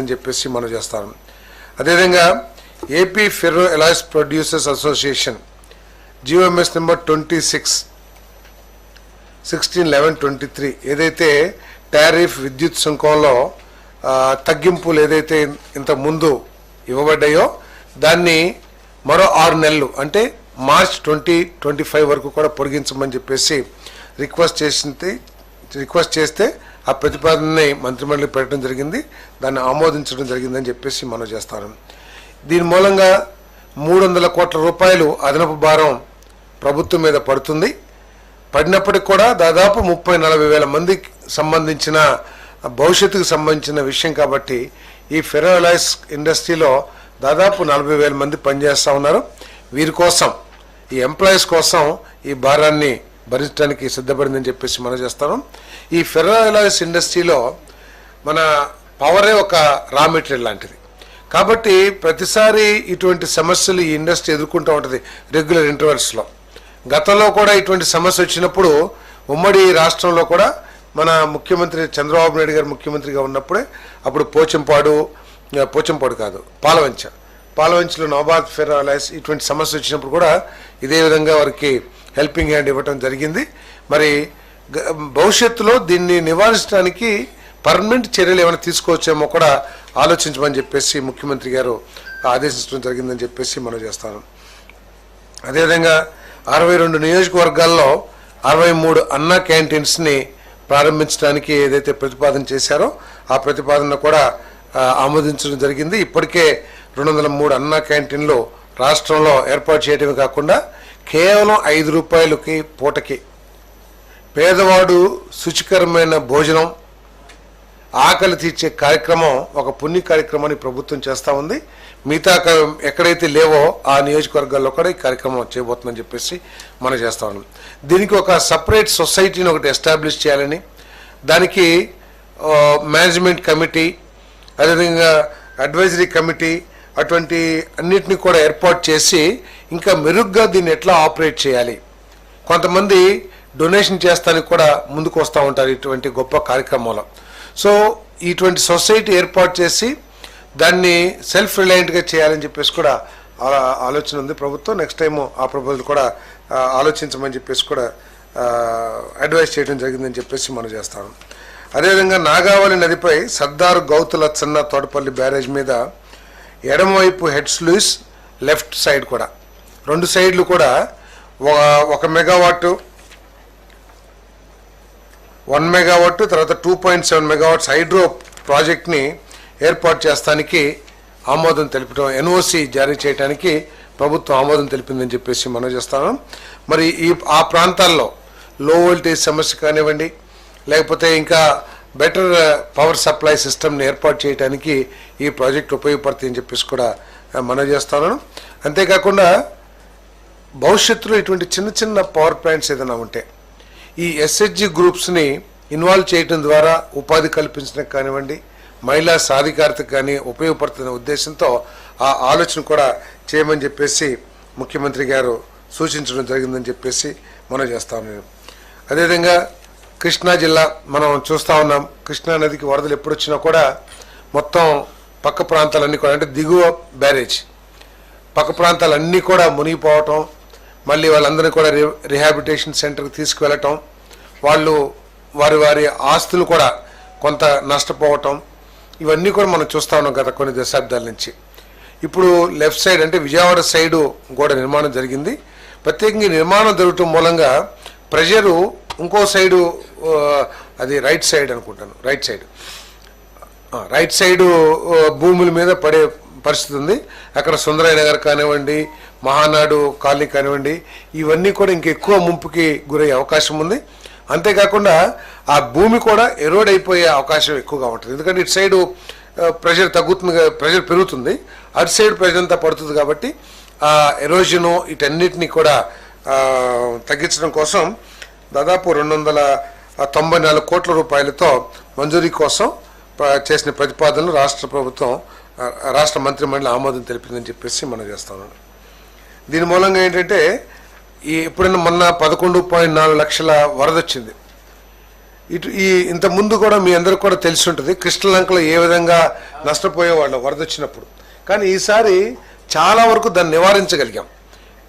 అని చెప్పేసి మనం చేస్తాం. అదేవిధంగా AP ferro alloys producers association GOMS number 26/11/23 ఏదైతే టారిఫ్ విద్యుత్ సుంకంలో తగ్గింపులు ఏదైతే ఇంత ముందు ఇవ్వబడ్డాయో దాన్ని మరో 6 నెలలు అంటే మార్చ్ 2025 వరకు కూడా పొడిగించమని చెప్పేసి రిక్వెస్ట్ చేస్తే ఆ ప్రతిపాదనని మంత్రిమండలికి పెట్టడం జరిగింది. దాన్ని ఆమోదించడం జరిగిందని చెప్పేసి మనం చేస్తాను. దీని మూలంగా 300 కోట్ల రూపాయలు అదనపు భారం ప్రభుత్వం మీద పడుతుంది. పడినప్పటికి కూడా దాదాపు 30-40 వేల మందికి సంబంధించిన భవిష్యత్తుకు సంబంధించిన విషయం కాబట్టి ఈ ఫెర్రో ఎలాయ్స్ ఇండస్ట్రీలో దాదాపు 40 వేల మంది పనిచేస్తూ ఉన్నారు. వీరి కోసం ఈ ఎంప్లాయీస్ కోసం ఈ భారాన్ని భరించడానికి సిద్ధపడిందని చెప్పేసి మనం చేస్తాం. ఈ ఫెర్రో ఎలాయ్స్ ఇండస్ట్రీలో మన పవరే ఒక రా మెటీరియల్ లాంటిది కాబట్టి ప్రతిసారి ఇటువంటి సమస్యలు ఈ ఇండస్ట్రీ ఎదుర్కొంటూ ఉంటుంది రెగ్యులర్ ఇంటర్వెల్స్లో. గతంలో కూడా ఇటువంటి సమస్య వచ్చినప్పుడు ఉమ్మడి రాష్ట్రంలో కూడా మన ముఖ్యమంత్రి చంద్రబాబు నాయుడు గారు ముఖ్యమంత్రిగా ఉన్నప్పుడే అప్పుడు పోచంపాడు కాదు పాలవంచలో నవాబాద్ ఫెర్రో ఎలాయ్స్ ఇటువంటి సమస్య వచ్చినప్పుడు కూడా ఇదే విధంగా వారికి హెల్పింగ్ హ్యాండ్ ఇవ్వటం జరిగింది. మరి భవిష్యత్తులో దీన్ని నివారించడానికి పర్మనెంట్ చర్యలు ఏమైనా తీసుకోవచ్చేమో కూడా ఆలోచించమని చెప్పేసి ముఖ్యమంత్రి గారు ఆదేశించడం జరిగిందని చెప్పేసి మనం చేస్తాను. అదేవిధంగా 62 నియోజకవర్గాల్లో 63 అన్నా క్యాంటీన్స్ని ప్రారంభించడానికి ఏదైతే ప్రతిపాదన చేశారో ఆ ప్రతిపాదన కూడా ఆమోదించడం జరిగింది. ఇప్పటికే 203 అన్నా క్యాంటీన్లు రాష్ట్రంలో ఏర్పాటు చేయడమే కాకుండా కేవలం 5 రూపాయలకి పూటకి పేదవాడు శుచికరమైన భోజనం ఆకలి తీర్చే కార్యక్రమం ఒక పుణ్య కార్యక్రమాన్ని ప్రభుత్వం చేస్తూ ఉంది. మిగతా ఎక్కడైతే లేవో ఆ నియోజకవర్గాల్లో కూడా ఈ కార్యక్రమం చేయబోతుందని చెప్పేసి మనం చేస్తా ఉన్నాం. దీనికి ఒక సపరేట్ సొసైటీని ఒకటి ఎస్టాబ్లిష్ చేయాలని దానికి మేనేజ్మెంట్ కమిటీ అదేవిధంగా అడ్వైజరీ కమిటీ అటువంటి అన్నిటినీ కూడా ఏర్పాటు చేసి ఇంకా మెరుగ్గా దీన్ని ఎట్లా ఆపరేట్ చేయాలి. కొంతమంది డొనేషన్ చేస్తానికి కూడా ముందుకు వస్తూ ఉంటారు ఇటువంటి గొప్ప కార్యక్రమంలో. సో ఇటువంటి సొసైటీ ఏర్పాటు చేసి దాన్ని సెల్ఫ్ రిలయంట్గా చేయాలని చెప్పేసి కూడా ఆలోచన ఉంది ప్రభుత్వం. నెక్స్ట్ టైము ఆ ప్రపోజల్ కూడా ఆలోచించమని చెప్పేసి కూడా అడ్వైస్ చేయడం జరిగిందని చెప్పేసి మనం చేస్తాం. అదేవిధంగా నాగావళి నదిపై సర్దార్ గౌతులచ్చన్న తోటపల్లి బ్యారేజ్ మీద ఎడమవైపు హెడ్ స్లూయిస్ లెఫ్ట్ సైడ్ కూడా 2 సైడ్లు కూడా 1 మెగావాట్ 1 మెగావాట్ తర్వాత 2.7 మెగావాట్స్ హైడ్రో ప్రాజెక్ట్ని ఏర్పాటు చేస్తానికి ఆమోదం తెలుపడం ఎన్ఓసి జారీ చేయడానికి ప్రభుత్వం ఆమోదం తెలిపిందని చెప్పేసి మనం చేస్తాను. మరి ఆ ప్రాంతాల్లో లో వోల్టేజ్ సమస్య కానివ్వండి లేకపోతే ఇంకా బెటర్ పవర్ సప్లై సిస్టమ్ని ఏర్పాటు చేయడానికి ఈ ప్రాజెక్ట్ ఉపయోగపడుతుంది అని చెప్పేసి కూడా మనం చేస్తాను. అంతేకాకుండా భవిష్యత్తులో ఇటువంటి చిన్న చిన్న పవర్ ప్లాంట్స్ ఏదైనా ఉంటే ఈ ఎస్హెచ్జి గ్రూప్స్ని ఇన్వాల్వ్ చేయడం ద్వారా ఉపాధి కల్పించడానికి కానివ్వండి మహిళా సాధికారతకు కానీ ఉపయోగపడుతున్న ఉద్దేశంతో ఆ ఆలోచన కూడా చేయమని చెప్పేసి ముఖ్యమంత్రి గారు సూచించడం జరిగిందని చెప్పేసి మనం చేస్తాము. అదేవిధంగా కృష్ణా జిల్లా మనం చూస్తూ ఉన్నాం. కృష్ణా నదికి వరదలు ఎప్పుడు వచ్చినా కూడా మొత్తం పక్క ప్రాంతాలన్నీ కూడా అంటే దిగువ బ్యారేజ్ పక్క ప్రాంతాలన్నీ కూడా మునిగిపోవటం మళ్ళీ వాళ్ళందరినీ కూడా రిహాబిలిటేషన్ సెంటర్కి తీసుకువెళ్ళటం వాళ్ళు వారి ఆస్తులు కూడా కొంత నష్టపోవటం ఇవన్నీ కూడా మనం చూస్తూ ఉన్నాం గత కొన్ని దశాబ్దాల నుంచి. ఇప్పుడు లెఫ్ట్ సైడ్ అంటే విజయవాడ సైడు కూడా నిర్మాణం జరిగింది. ప్రత్యేకంగా నిర్మాణం జరగటం మూలంగా ప్రెషరు ఇంకో సైడు అది రైట్ సైడ్ అనుకుంటాను రైట్ సైడు భూముల మీద పడే పరిస్థితి ఉంది. అక్కడ సుందరయ్య నగర్ కానివ్వండి మహానాడు కాలనీ కానివ్వండి ఇవన్నీ కూడా ఇంకెక్కువ ముంపుకి గురయ్యే అవకాశం ఉంది. అంతేకాకుండా ఆ భూమి కూడా ఎరోడ్ అయిపోయే అవకాశం ఎక్కువగా ఉంటుంది. ఎందుకంటే ఇటు సైడు ప్రెషర్ ప్రెషర్ పెరుగుతుంది అటు సైడ్ ప్రెషర్ అంతా పడుతుంది కాబట్టి ఆ ఎరోజను వీటన్నిటిని కూడా తగ్గించడం కోసం దాదాపు 294 కోట్ల రూపాయలతో మంజూరీ కోసం చేసిన ప్రతిపాదనలు రాష్ట్ర మంత్రిమండలి ఆమోదం తెలిపిందని చెప్పేసి మనం చేస్తాం. దీని మూలంగా ఏంటంటే ఎప్పుడైనా మొన్న 11.4 లక్షల వరద వచ్చింది. ఇంత ముందు కూడా మీ అందరికి కూడా తెలిసి ఉంటుంది కృష్ణలంకలో ఏ విధంగా నష్టపోయేవాళ్ళు వరద వచ్చినప్పుడు. కానీ ఈసారి చాలా వరకు దాన్ని నివారించగలిగాం.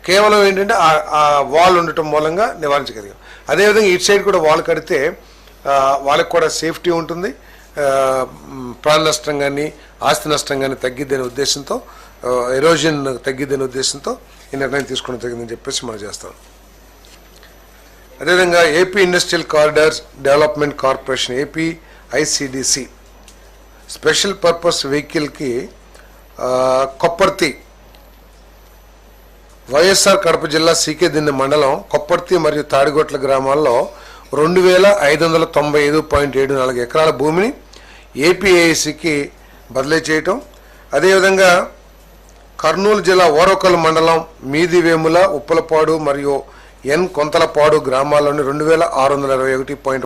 కేవలం ఏంటంటే ఆ వాల్ ఉండటం మూలంగా నివారించగలిగాం. అదేవిధంగా ఇటు సైడ్ కూడా వాల్ కడితే వాళ్ళకి కూడా సేఫ్టీ ఉంటుంది, ప్రాణ నష్టం కానీ ఆస్తి నష్టం కానీ తగ్గిద్దనే ఉద్దేశంతో, ఎరోజన్ తగ్గిద్దనే ఉద్దేశంతో ఈ నిర్ణయం తీసుకోవడం జరిగిందని చెప్పేసి మనం చేస్తాం. అదేవిధంగా AP industrial corridors development corporation APICDC special purpose వెహికల్కి కొప్పర్తి వైఎస్ఆర్ కడప జిల్లా సీకేదిన్నె మండలం కొప్పర్తి మరియు తాడిగొట్ల గ్రామాల్లో 2595.74 ఎకరాల భూమిని ఏపీఐసికి బదిలీ చేయటం. అదేవిధంగా కర్నూలు జిల్లా ఓరకల్ మండలం మీదివేముల, ఉప్పలపాడు మరియు కొంతలపాడు గ్రామాల్లోని 2621